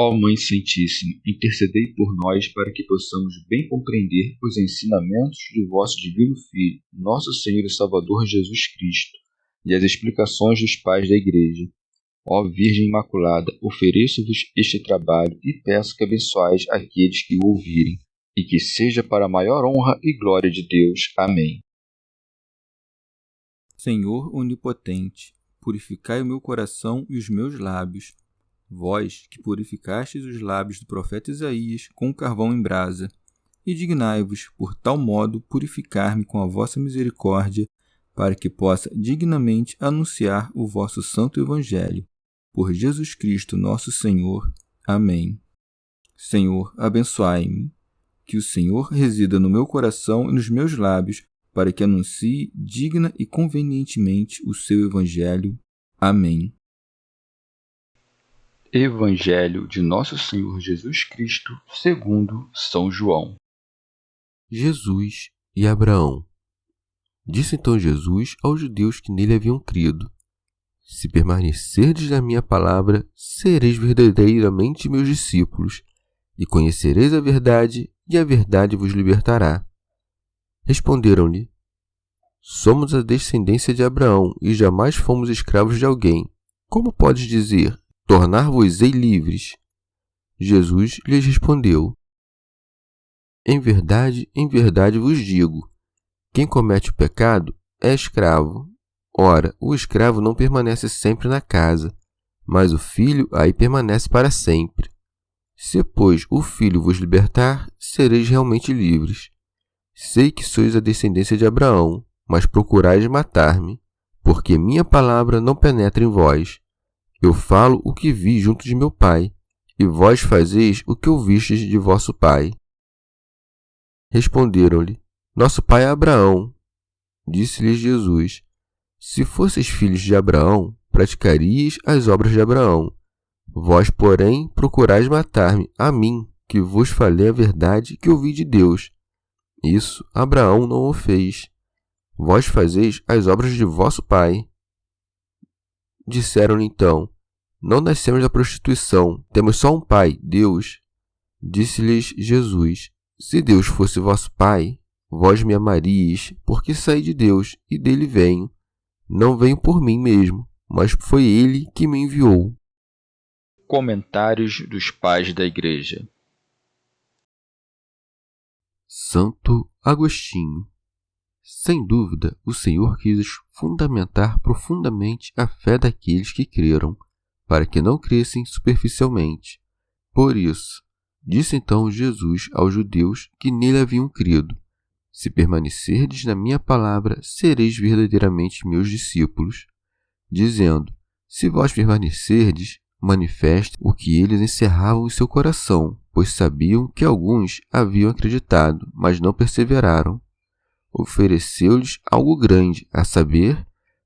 Ó Mãe Santíssima, intercedei por nós para que possamos bem compreender os ensinamentos de vosso Divino Filho, nosso Senhor e Salvador Jesus Cristo, e as explicações dos pais da Igreja. Ó Virgem Imaculada, ofereço-vos este trabalho e peço que abençoais aqueles que o ouvirem, e que seja para a maior honra e glória de Deus. Amém. Senhor onipotente, purificai o meu coração e os meus lábios. Vós, que purificastes os lábios do profeta Isaías com carvão em brasa, e dignai-vos, por tal modo, purificar-me com a vossa misericórdia, para que possa dignamente anunciar o vosso santo Evangelho. Por Jesus Cristo nosso Senhor. Amém. Senhor, abençoai-me. Que o Senhor resida no meu coração e nos meus lábios, para que anuncie digna e convenientemente o seu Evangelho. Amém. Evangelho de Nosso Senhor Jesus Cristo, segundo São João. Jesus e Abraão. Disse então Jesus aos judeus que nele haviam crido: Se permanecerdes na minha palavra, sereis verdadeiramente meus discípulos, e conhecereis a verdade, e a verdade vos libertará. Responderam-lhe: Somos a descendência de Abraão, e jamais fomos escravos de alguém. Como podes dizer: tornar-vos-ei livres? Jesus lhes respondeu: em verdade vos digo, quem comete o pecado é escravo. Ora, o escravo não permanece sempre na casa, mas o filho aí permanece para sempre. Se, pois, o filho vos libertar, sereis realmente livres. Sei que sois a descendência de Abraão, mas procurais matar-me, porque minha palavra não penetra em vós. Eu falo o que vi junto de meu pai, e vós fazeis o que ouvistes de vosso pai. Responderam-lhe: Nosso pai é Abraão. Disse-lhes Jesus: Se fosseis filhos de Abraão, praticaríeis as obras de Abraão. Vós, porém, procurais matar-me, a mim, que vos falei a verdade que ouvi de Deus. Isso Abraão não o fez. Vós fazeis as obras de vosso pai. Disseram-lhe então: Não nascemos da prostituição, temos só um pai, Deus. Disse-lhes Jesus: Se Deus fosse vosso pai, vós me amaríeis, porque saí de Deus e dele venho. Não venho por mim mesmo, mas foi ele que me enviou. Comentários dos Pais da Igreja. Santo Agostinho. Sem dúvida, o Senhor quis fundamentar profundamente a fé daqueles que creram, para que não crescem superficialmente. Por isso, disse então Jesus aos judeus que nele haviam crido: Se permanecerdes na minha palavra, sereis verdadeiramente meus discípulos. Dizendo: Se vós permanecerdes, manifeste o que eles encerravam em seu coração, pois sabiam que alguns haviam acreditado, mas não perseveraram. Ofereceu-lhes algo grande, a saber,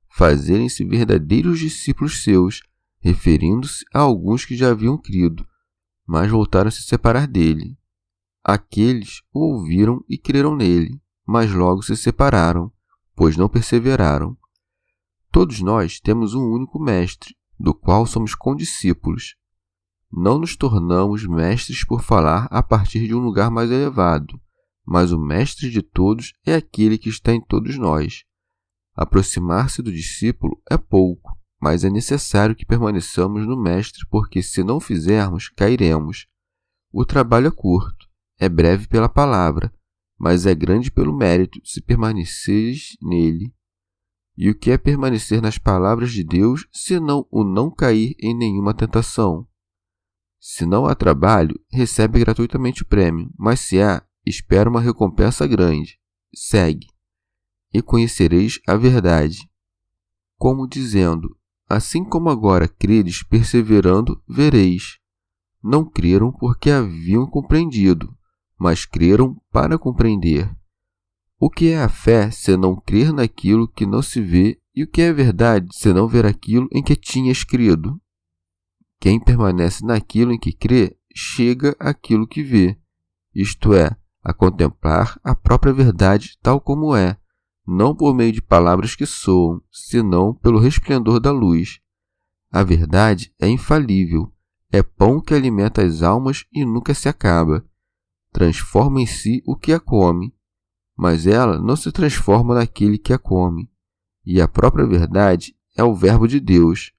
fazerem-se verdadeiros discípulos seus, referindo-se a alguns que já haviam crido, mas voltaram a se separar dele. Aqueles o ouviram e creram nele, mas logo se separaram, pois não perseveraram. Todos nós temos um único mestre, do qual somos condiscípulos. Não nos tornamos mestres por falar a partir de um lugar mais elevado, mas o mestre de todos é aquele que está em todos nós. Aproximar-se do discípulo é pouco, mas é necessário que permaneçamos no mestre, porque se não fizermos, cairemos. O trabalho é curto, é breve pela palavra, mas é grande pelo mérito se permaneceres nele. E o que é permanecer nas palavras de Deus, senão o não cair em nenhuma tentação? Se não há trabalho, recebe gratuitamente o prêmio, mas se há, espera uma recompensa grande. Segue, e conhecereis a verdade. Como dizendo: assim como agora credes perseverando, vereis. Não creram porque haviam compreendido, mas creram para compreender. O que é a fé, senão crer naquilo que não se vê, e o que é verdade, senão ver aquilo em que tinhas crido? Quem permanece naquilo em que crê, chega àquilo que vê, isto é, a contemplar a própria verdade tal como é, não por meio de palavras que soam, senão pelo resplendor da luz. A verdade é infalível, é pão que alimenta as almas e nunca se acaba. Transforma em si o que a come, mas ela não se transforma naquele que a come. E a própria verdade é o Verbo de Deus.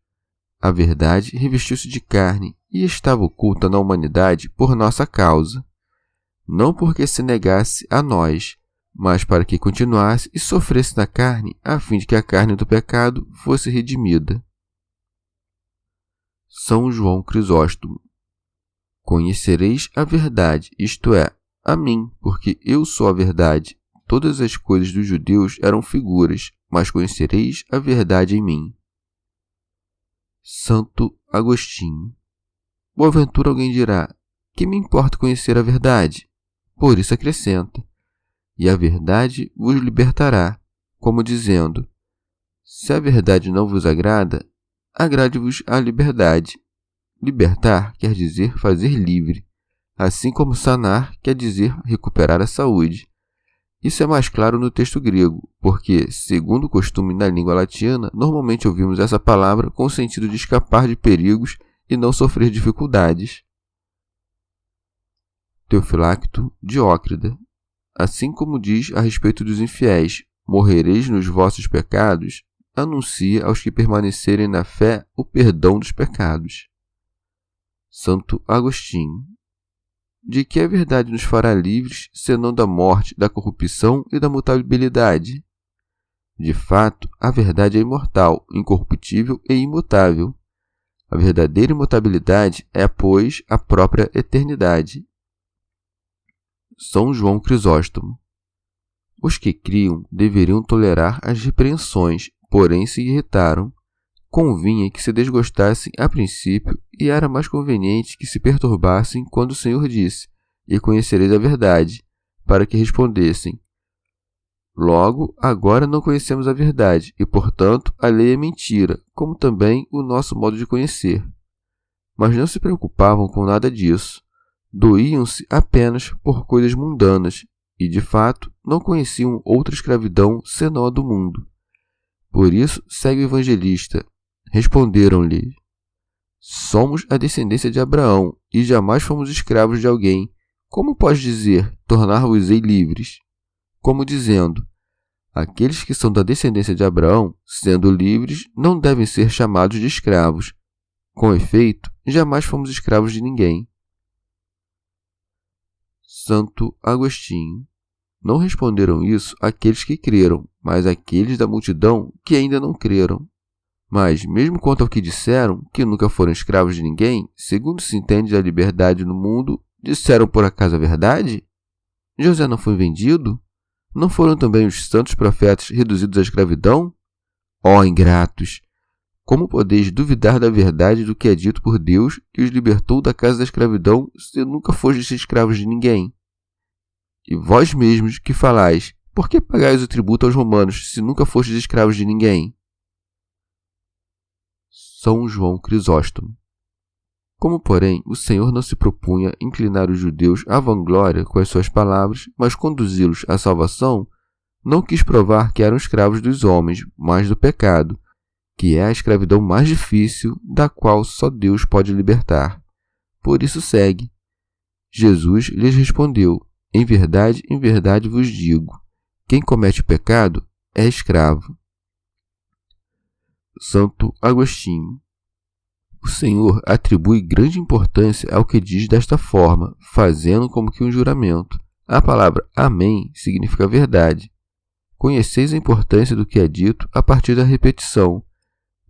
A verdade revestiu-se de carne e estava oculta na humanidade por nossa causa. Não porque se negasse a nós, mas para que continuasse e sofresse na carne, a fim de que a carne do pecado fosse redimida. São João Crisóstomo. Conhecereis a verdade, isto é, a mim, porque eu sou a verdade. Todas as coisas dos judeus eram figuras, mas conhecereis a verdade em mim. Santo Agostinho. Porventura alguém dirá: que me importa conhecer a verdade? Por isso acrescenta: e a verdade vos libertará, como dizendo: se a verdade não vos agrada, agrade-vos a liberdade. Libertar quer dizer fazer livre, assim como sanar quer dizer recuperar a saúde. Isso é mais claro no texto grego, porque, segundo o costume na língua latina, normalmente ouvimos essa palavra com o sentido de escapar de perigos e não sofrer dificuldades. Teofilacto Diócrida. Assim como diz a respeito dos infiéis: morrereis nos vossos pecados, anuncia aos que permanecerem na fé o perdão dos pecados. Santo Agostinho. De que a verdade nos fará livres, senão da morte, da corrupção e da mutabilidade? De fato, a verdade é imortal, incorruptível e imutável. A verdadeira imutabilidade é, pois, a própria eternidade. São João Crisóstomo. Os que criam deveriam tolerar as repreensões, porém se irritaram. Convinha que se desgostassem a princípio, e era mais conveniente que se perturbassem quando o Senhor disse: e conhecereis a verdade, para que respondessem: logo, agora não conhecemos a verdade, e, portanto, a lei é mentira, como também o nosso modo de conhecer. Mas não se preocupavam com nada disso. Doíam-se apenas por coisas mundanas, e, de fato, não conheciam outra escravidão senão a do mundo. Por isso, segue o evangelista. Responderam-lhe: somos a descendência de Abraão, e jamais fomos escravos de alguém. Como pode dizer, tornar-vos-ei livres? Como dizendo: aqueles que são da descendência de Abraão, sendo livres, não devem ser chamados de escravos. Com efeito, jamais fomos escravos de ninguém. Santo Agostinho. Não responderam isso aqueles que creram, mas aqueles da multidão que ainda não creram. Mas, mesmo quanto ao que disseram, que nunca foram escravos de ninguém, segundo se entende da liberdade no mundo, disseram por acaso a verdade? José não foi vendido? Não foram também os santos profetas reduzidos à escravidão? Ó ingratos! Como podeis duvidar da verdade do que é dito por Deus, que os libertou da casa da escravidão, se nunca fostes escravos de ninguém? E vós mesmos que falais: por que pagais o tributo aos romanos, se nunca fostes escravos de ninguém? São João Crisóstomo. Como, porém, o Senhor não se propunha inclinar os judeus à vanglória com as suas palavras, mas conduzi-los à salvação, não quis provar que eram escravos dos homens, mas do pecado, que é a escravidão mais difícil, da qual só Deus pode libertar. Por isso segue. Jesus lhes respondeu: em verdade vos digo, quem comete o pecado é escravo. Santo Agostinho. O Senhor atribui grande importância ao que diz desta forma, fazendo como que um juramento. A palavra amém significa verdade. Conheceis a importância do que é dito a partir da repetição.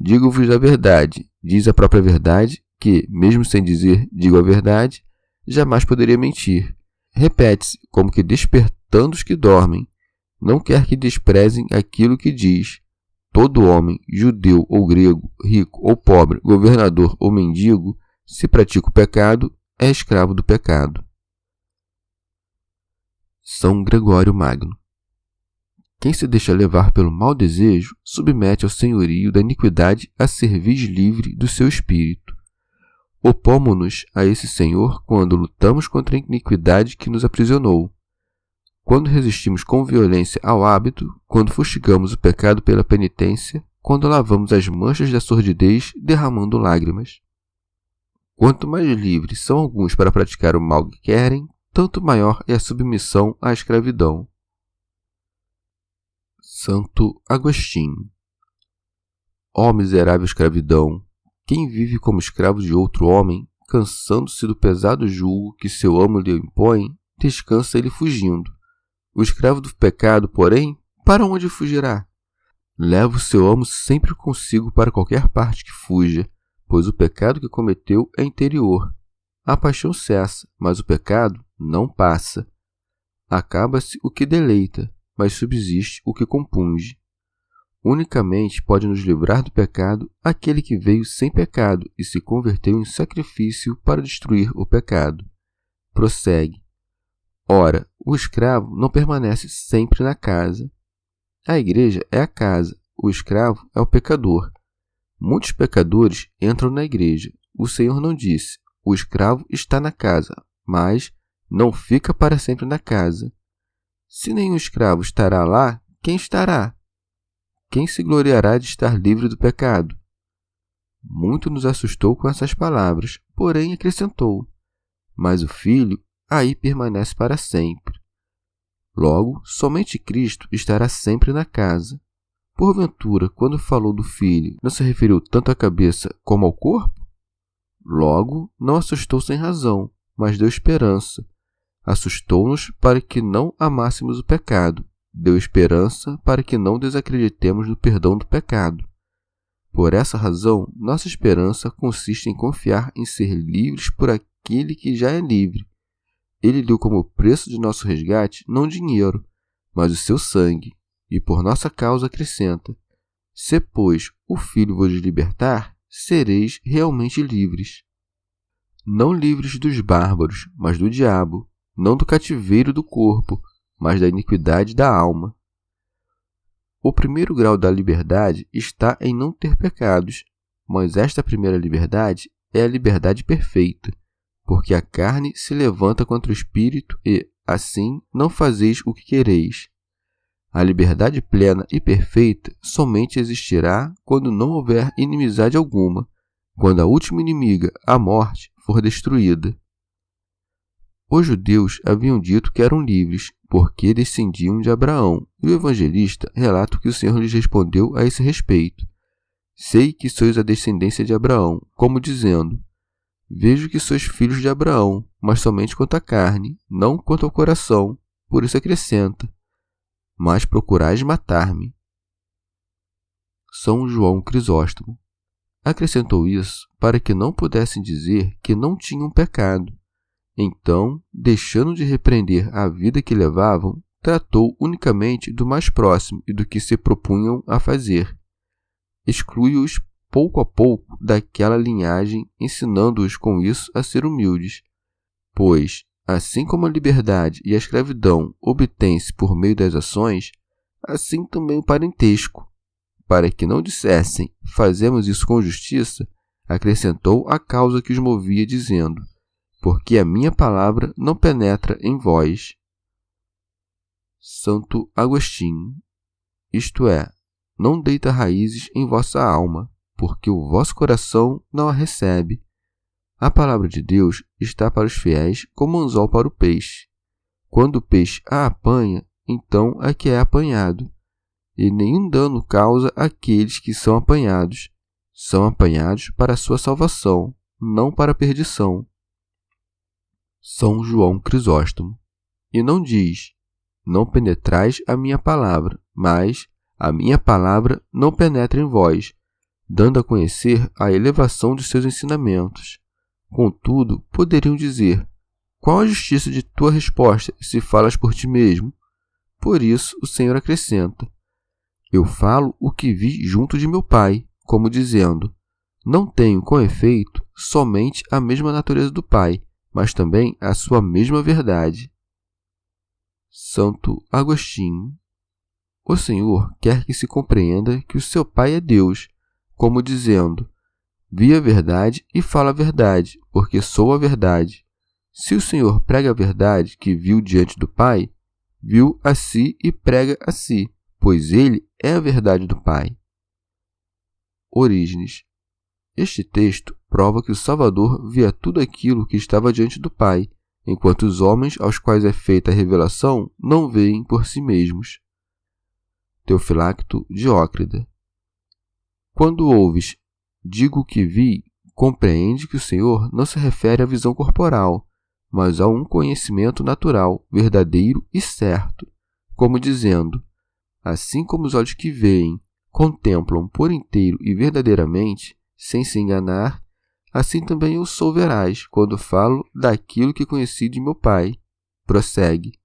Digo-vos a verdade, diz a própria verdade, que, mesmo sem dizer digo a verdade, jamais poderia mentir. Repete-se, como que despertando os que dormem. Não quer que desprezem aquilo que diz. Todo homem, judeu ou grego, rico ou pobre, governador ou mendigo, se pratica o pecado, é escravo do pecado. São Gregório Magno. Quem se deixa levar pelo mau desejo, submete ao senhorio da iniquidade a cerviz livre do seu espírito. Opomos-nos a esse senhor quando lutamos contra a iniquidade que nos aprisionou, quando resistimos com violência ao hábito, quando fustigamos o pecado pela penitência, quando lavamos as manchas da sordidez derramando lágrimas. Quanto mais livres são alguns para praticar o mal que querem, tanto maior é a submissão à escravidão. Santo Agostinho. Ó miserável escravidão, quem vive como escravo de outro homem, cansando-se do pesado jugo que seu amo lhe impõe, descansa ele fugindo. O escravo do pecado, porém, para onde fugirá? Leva o seu amo sempre consigo para qualquer parte que fuja, pois o pecado que cometeu é interior. A paixão cessa, mas o pecado não passa. Acaba-se o que deleita, mas subsiste o que compunge. Unicamente pode nos livrar do pecado aquele que veio sem pecado e se converteu em sacrifício para destruir o pecado. Prossegue. Ora, o escravo não permanece sempre na casa. A igreja é a casa, o escravo é o pecador. Muitos pecadores entram na igreja. O Senhor não disse, o escravo está na casa, mas não fica para sempre na casa. Se nenhum escravo estará lá, quem estará? Quem se gloriará de estar livre do pecado? Muito nos assustou com essas palavras, porém acrescentou, mas o Filho aí permanece para sempre. Logo, somente Cristo estará sempre na casa. Porventura, quando falou do Filho, não se referiu tanto à cabeça como ao corpo? Logo, não assustou sem razão, mas deu esperança. Assustou-nos para que não amássemos o pecado. Deu esperança para que não desacreditemos no perdão do pecado. Por essa razão, nossa esperança consiste em confiar em ser livres por aquele que já é livre. Ele deu como preço de nosso resgate não dinheiro, mas o seu sangue, e por nossa causa acrescenta: se, pois, o Filho vos libertar, sereis realmente livres. Não livres dos bárbaros, mas do diabo, não do cativeiro do corpo, mas da iniquidade da alma. O primeiro grau da liberdade está em não ter pecados, mas esta primeira liberdade é a liberdade perfeita, porque a carne se levanta contra o espírito e, assim, não fazeis o que quereis. A liberdade plena e perfeita somente existirá quando não houver inimizade alguma, quando a última inimiga, a morte, for destruída. Os judeus haviam dito que eram livres, porque descendiam de Abraão, e o evangelista relata que o Senhor lhes respondeu a esse respeito. Sei que sois a descendência de Abraão, como dizendo, vejo que sois filhos de Abraão, mas somente quanto à carne, não quanto ao coração, por isso acrescenta, mas procurais matar-me. São João Crisóstomo. Acrescentou isso para que não pudessem dizer que não tinham pecado. Então, deixando de repreender a vida que levavam, tratou unicamente do mais próximo e do que se propunham a fazer. Exclui-os pouco a pouco daquela linhagem, ensinando-os com isso a ser humildes. Pois, assim como a liberdade e a escravidão obtêm-se por meio das ações, assim também o parentesco. Para que não dissessem, fazemos isso com justiça, acrescentou a causa que os movia, dizendo, porque a minha palavra não penetra em vós. Santo Agostinho. Isto é, não deita raízes em vossa alma, porque o vosso coração não a recebe. A palavra de Deus está para os fiéis como anzol para o peixe. Quando o peixe a apanha, então é que é apanhado. E nenhum dano causa àqueles que são apanhados. São apanhados para a sua salvação, não para a perdição. São João Crisóstomo. E não diz, não penetrais a minha palavra, mas a minha palavra não penetra em vós, dando a conhecer a elevação de seus ensinamentos. Contudo, poderiam dizer, qual a justiça de tua resposta se falas por ti mesmo? Por isso o Senhor acrescenta, eu falo o que vi junto de meu Pai, como dizendo, não tenho, com efeito, somente a mesma natureza do Pai, mas também a sua mesma verdade. Santo Agostinho. O Senhor quer que se compreenda que o seu Pai é Deus, como dizendo, vi a verdade e falo a verdade, porque sou a verdade. Se o Senhor prega a verdade que viu diante do Pai, viu a si e prega a si, pois ele é a verdade do Pai. Orígenes. Este texto prova que o Salvador via tudo aquilo que estava diante do Pai, enquanto os homens aos quais é feita a revelação não veem por si mesmos. Teofilacto Diócrida. Quando ouves, digo o que vi, compreende que o Senhor não se refere à visão corporal, mas a um conhecimento natural, verdadeiro e certo, como dizendo, assim como os olhos que veem, contemplam por inteiro e verdadeiramente, sem se enganar, assim também eu sou veraz quando falo daquilo que conheci de meu Pai. Prossegue.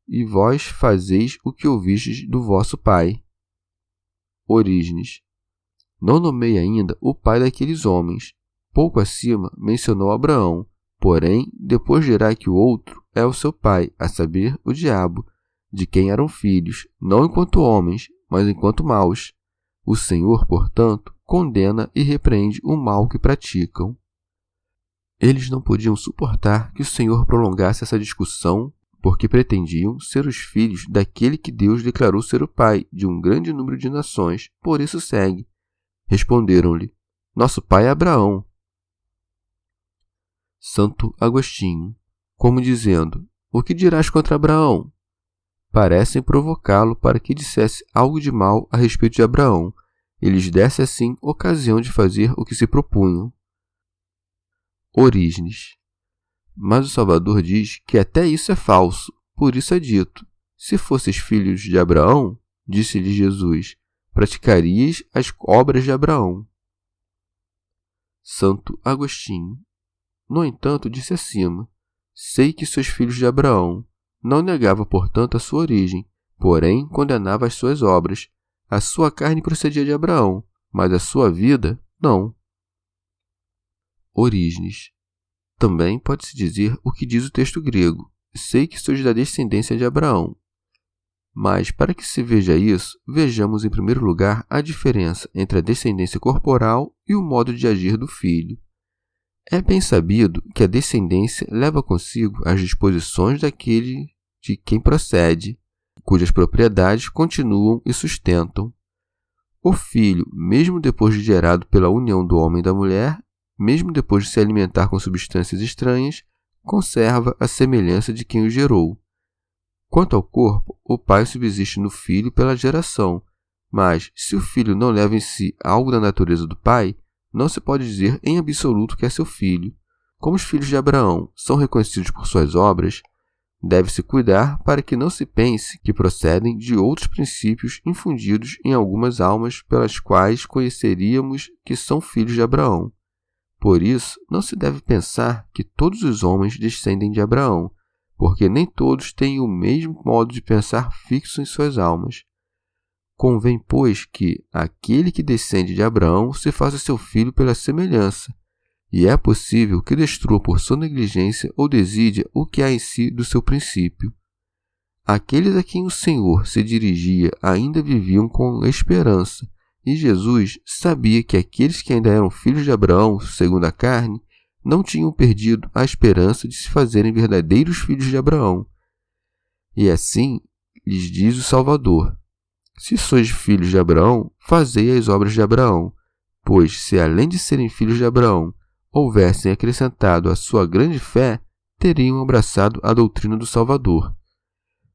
E vós fazeis o que ouvistes do vosso pai. Orígenes. Não nomei ainda o pai daqueles homens. Pouco acima mencionou Abraão, porém depois dirá que o outro é o seu pai, a saber, o diabo, de quem eram filhos, não enquanto homens, mas enquanto maus. O Senhor, portanto, condena e repreende o mal que praticam. Eles não podiam suportar que o Senhor prolongasse essa discussão, porque pretendiam ser os filhos daquele que Deus declarou ser o pai de um grande número de nações. Por isso segue. Responderam-lhe, nosso pai é Abraão. Santo Agostinho, como dizendo, o que dirás contra Abraão? Parecem provocá-lo para que dissesse algo de mal a respeito de Abraão, e lhes desse assim ocasião de fazer o que se propunham. Orígenes. Mas o Salvador diz que até isso é falso, por isso é dito, se fosses filhos de Abraão, disse-lhe Jesus, praticarias as obras de Abraão. Santo Agostinho. No entanto, disse acima, sei que sois filhos de Abraão. Não negava, portanto, a sua origem, porém condenava as suas obras. A sua carne procedia de Abraão, mas a sua vida, não. Orígenes. Também pode-se dizer o que diz o texto grego, sei que sois da descendência de Abraão. Mas, para que se veja isso, vejamos em primeiro lugar a diferença entre a descendência corporal e o modo de agir do filho. É bem sabido que a descendência leva consigo as disposições daquele de quem procede, cujas propriedades continuam e sustentam. O filho, mesmo depois de gerado pela união do homem e da mulher, mesmo depois de se alimentar com substâncias estranhas, conserva a semelhança de quem o gerou. Quanto ao corpo, o pai subsiste no filho pela geração, mas, se o filho não leva em si algo da natureza do pai, não se pode dizer em absoluto que é seu filho. Como os filhos de Abraão são reconhecidos por suas obras, deve-se cuidar para que não se pense que procedem de outros princípios infundidos em algumas almas pelas quais conheceríamos que são filhos de Abraão. Por isso, não se deve pensar que todos os homens descendem de Abraão, porque nem todos têm o mesmo modo de pensar fixo em suas almas. Convém, pois, que aquele que descende de Abraão se faça seu filho pela semelhança, e é possível que destrua por sua negligência ou desídia o que há em si do seu princípio. Aqueles a quem o Senhor se dirigia ainda viviam com esperança, e Jesus sabia que aqueles que ainda eram filhos de Abraão, segundo a carne, não tinham perdido a esperança de se fazerem verdadeiros filhos de Abraão. E assim lhes diz o Salvador, se sois filhos de Abraão, fazei as obras de Abraão, pois se além de serem filhos de Abraão, houvessem acrescentado a sua grande fé, teriam abraçado a doutrina do Salvador.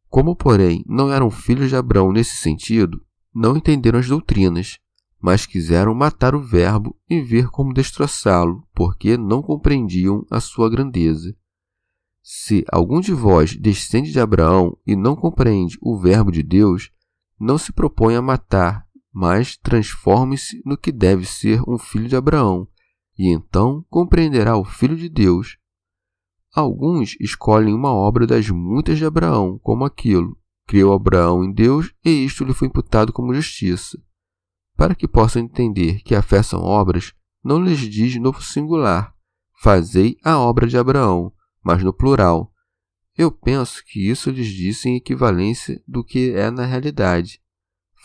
Como, porém, não eram filhos de Abraão nesse sentido, não entenderam as doutrinas, mas quiseram matar o Verbo e ver como destroçá-lo, porque não compreendiam a sua grandeza. Se algum de vós descende de Abraão e não compreende o Verbo de Deus, não se propõe a matar, mas transforme-se no que deve ser um filho de Abraão, e então compreenderá o Filho de Deus. Alguns escolhem uma obra das muitas de Abraão, como aquilo, criou Abraão em Deus e isto lhe foi imputado como justiça. Para que possam entender que a fé são obras, não lhes diz no singular, fazei a obra de Abraão, mas no plural. Eu penso que isso lhes disse em equivalência do que é na realidade.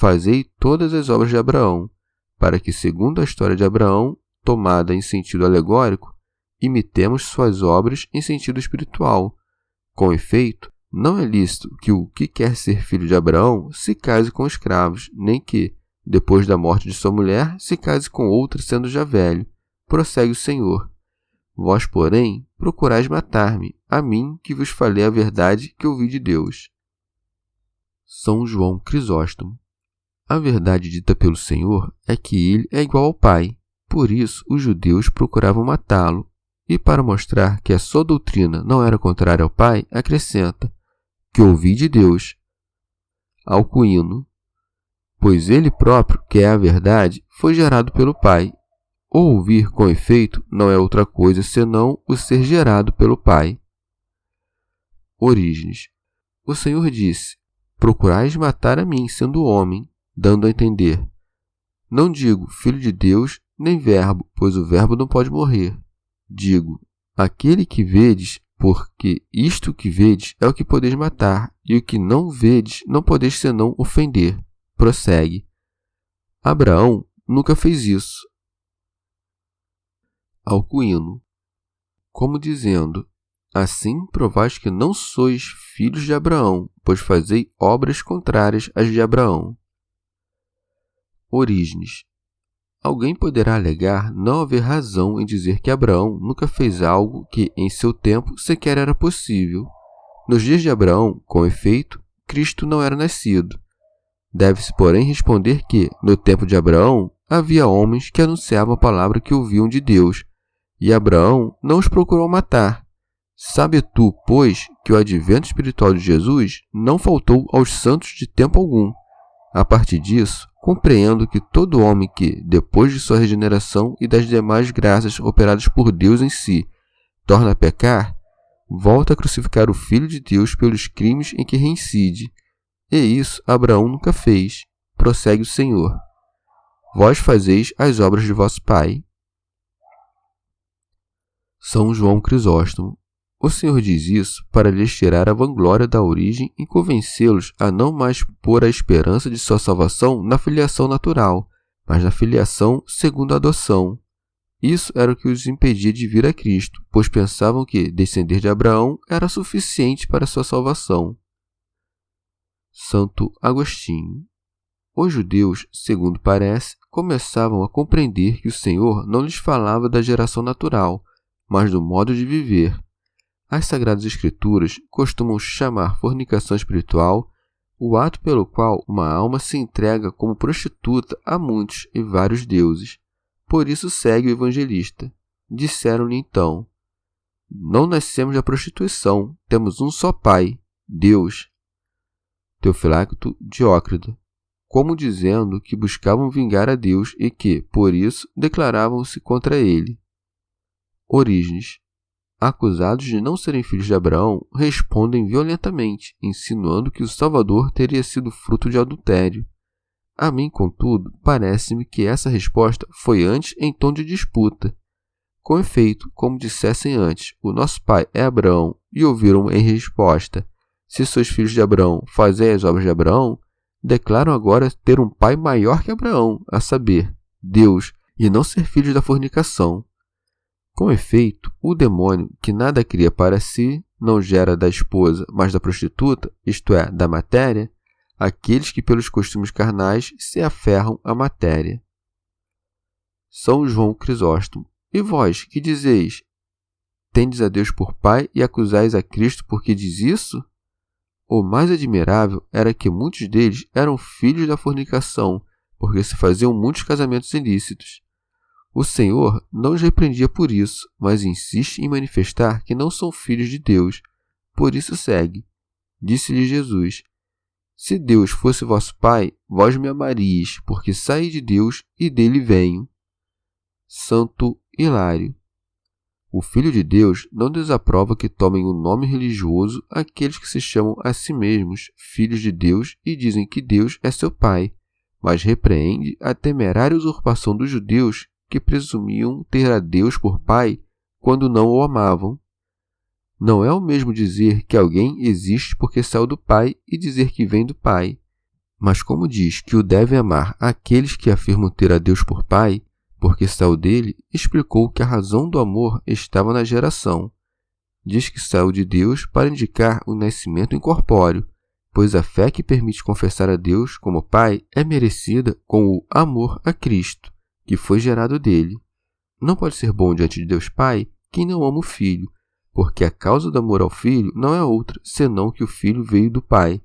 Fazei todas as obras de Abraão, para que, segundo a história de Abraão, tomada em sentido alegórico, imitemos suas obras em sentido espiritual. Com efeito, não é lícito que o que quer ser filho de Abraão se case com escravos, nem que, depois da morte de sua mulher, se case com outra sendo já velho, prossegue o Senhor. Vós, porém, procurais matar-me, a mim que vos falei a verdade que ouvi de Deus. São João Crisóstomo. A verdade dita pelo Senhor é que ele é igual ao Pai. Por isso, os judeus procuravam matá-lo. E para mostrar que a sua doutrina não era contrária ao Pai, acrescenta, que ouvi de Deus. Alcuíno. Pois ele próprio, que é a verdade, foi gerado pelo Pai. O ouvir, com efeito, não é outra coisa senão o ser gerado pelo Pai. Orígenes. O Senhor disse, procurais matar a mim, sendo homem, dando a entender. Não digo filho de Deus, nem verbo, pois o verbo não pode morrer. Digo, aquele que vedes, porque isto que vedes é o que podeis matar, e o que não vedes não podeis senão ofender. Prossegue. Abraão nunca fez isso. Alcuíno. Como dizendo, assim provais que não sois filhos de Abraão, pois fazei obras contrárias às de Abraão. Orígenes. Alguém poderá alegar não haver razão em dizer que Abraão nunca fez algo que, em seu tempo, sequer era possível. Nos dias de Abraão, com efeito, Cristo não era nascido. Deve-se, porém, responder que, no tempo de Abraão, havia homens que anunciavam a palavra que ouviam de Deus, e Abraão não os procurou matar. Sabe tu, pois, que o advento espiritual de Jesus não faltou aos santos de tempo algum. A partir disso, compreendo que todo homem que, depois de sua regeneração e das demais graças operadas por Deus em si, torna a pecar, volta a crucificar o Filho de Deus pelos crimes em que reincide. E isso Abraão nunca fez. Prossegue o Senhor. Vós fazeis as obras de vosso Pai. São João Crisóstomo. O Senhor diz isso para lhes tirar a vanglória da origem e convencê-los a não mais pôr a esperança de sua salvação na filiação natural, mas na filiação segundo a adoção. Isso era o que os impedia de vir a Cristo, pois pensavam que descender de Abraão era suficiente para sua salvação. Santo Agostinho. Os judeus, segundo parece, começavam a compreender que o Senhor não lhes falava da geração natural, mas do modo de viver. As Sagradas Escrituras costumam chamar fornicação espiritual o ato pelo qual uma alma se entrega como prostituta a muitos e vários deuses. Por isso segue o evangelista. Disseram-lhe então, não nascemos da prostituição, temos um só Pai, Deus. Teofilacto Diócrida. Como dizendo que buscavam vingar a Deus e que, por isso, declaravam-se contra ele. Orígenes. Acusados de não serem filhos de Abraão, respondem violentamente, insinuando que o Salvador teria sido fruto de adultério. A mim, contudo, parece-me que essa resposta foi antes em tom de disputa. Com efeito, como dissessem antes, o nosso pai é Abraão, e ouviram em resposta, se sois filhos de Abraão, fazei as obras de Abraão, declaram agora ter um pai maior que Abraão, a saber, Deus, e não ser filhos da fornicação. Com efeito, o demônio, que nada cria para si, não gera da esposa, mas da prostituta, isto é, da matéria, aqueles que pelos costumes carnais se aferram à matéria. São João Crisóstomo. E vós, que dizeis? Tendes a Deus por Pai e acusais a Cristo porque diz isso? O mais admirável era que muitos deles eram filhos da fornicação, porque se faziam muitos casamentos ilícitos. O Senhor não os repreendia por isso, mas insiste em manifestar que não são filhos de Deus. Por isso segue. Disse-lhe Jesus, se Deus fosse vosso Pai, vós me amaríeis, porque saí de Deus e dele venho. Santo Hilário. O Filho de Deus não desaprova que tomem o nome religioso aqueles que se chamam a si mesmos filhos de Deus e dizem que Deus é seu Pai, mas repreende a temerária usurpação dos judeus que presumiam ter a Deus por Pai quando não o amavam. Não é o mesmo dizer que alguém existe porque saiu do Pai e dizer que vem do Pai. Mas como diz que o devem amar aqueles que afirmam ter a Deus por Pai, porque saiu dele, explicou que a razão do amor estava na geração. Diz que saiu de Deus para indicar o nascimento incorpóreo, pois a fé que permite confessar a Deus como Pai é merecida com o amor a Cristo, que foi gerado dele. não pode ser bom diante de Deus Pai quem não ama o Filho, porque a causa do amor ao Filho não é outra, senão que o Filho veio do Pai.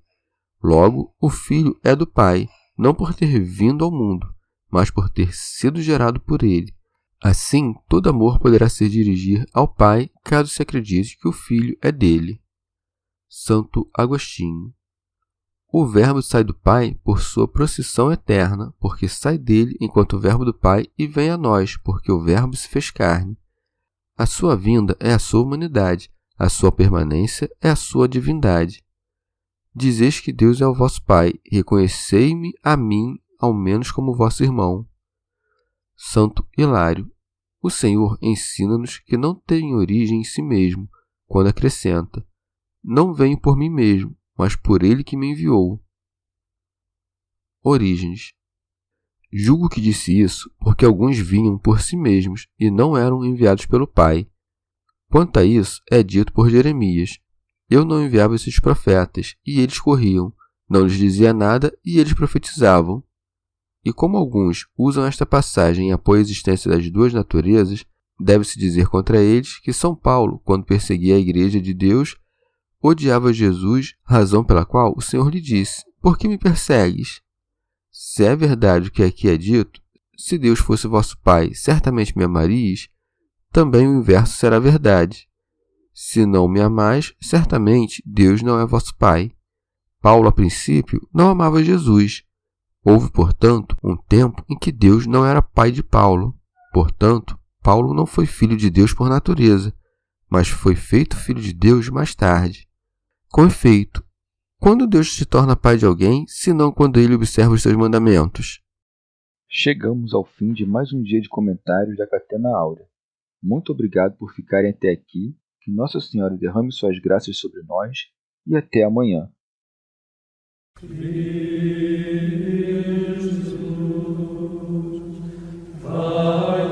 Logo, o Filho é do Pai, não por ter vindo ao mundo, mas por ter sido gerado por ele. Assim, todo amor poderá se dirigir ao Pai, caso se acredite que o Filho é dele. Santo Agostinho. O Verbo sai do Pai por sua procissão eterna, porque sai dele enquanto o Verbo do Pai e vem a nós, porque o Verbo se fez carne. A sua vinda é a sua humanidade, a sua permanência é a sua divindade. Dizeis que Deus é o vosso Pai, reconhecei-me a mim, ao menos como vosso irmão. Santo Hilário. O Senhor ensina-nos que não tem origem em si mesmo, quando acrescenta: não venho por mim mesmo, mas por ele que me enviou. Orígenes. Julgo que disse isso porque alguns vinham por si mesmos e não eram enviados pelo Pai. Quanto a isso, é dito por Jeremias: eu não enviava esses profetas, e eles corriam, não lhes dizia nada, e eles profetizavam. E como alguns usam esta passagem em apoio à existência das duas naturezas, deve-se dizer contra eles que São Paulo, quando perseguia a Igreja de Deus, odiava Jesus, razão pela qual o Senhor lhe disse: por que me persegues? Se é verdade o que aqui é dito, se Deus fosse vosso Pai, certamente me amarias, também o inverso será verdade. Se não me amais, certamente Deus não é vosso Pai. Paulo, a princípio, não amava Jesus. Houve, portanto, um tempo em que Deus não era pai de Paulo. Portanto, Paulo não foi filho de Deus por natureza, mas foi feito filho de Deus mais tarde. Com efeito, quando Deus se torna pai de alguém, senão quando ele observa os seus mandamentos? Chegamos ao fim de mais um dia de comentários da Catena Áurea. Muito obrigado por ficarem até aqui, que Nossa Senhora derrame suas graças sobre nós e até amanhã. Vai,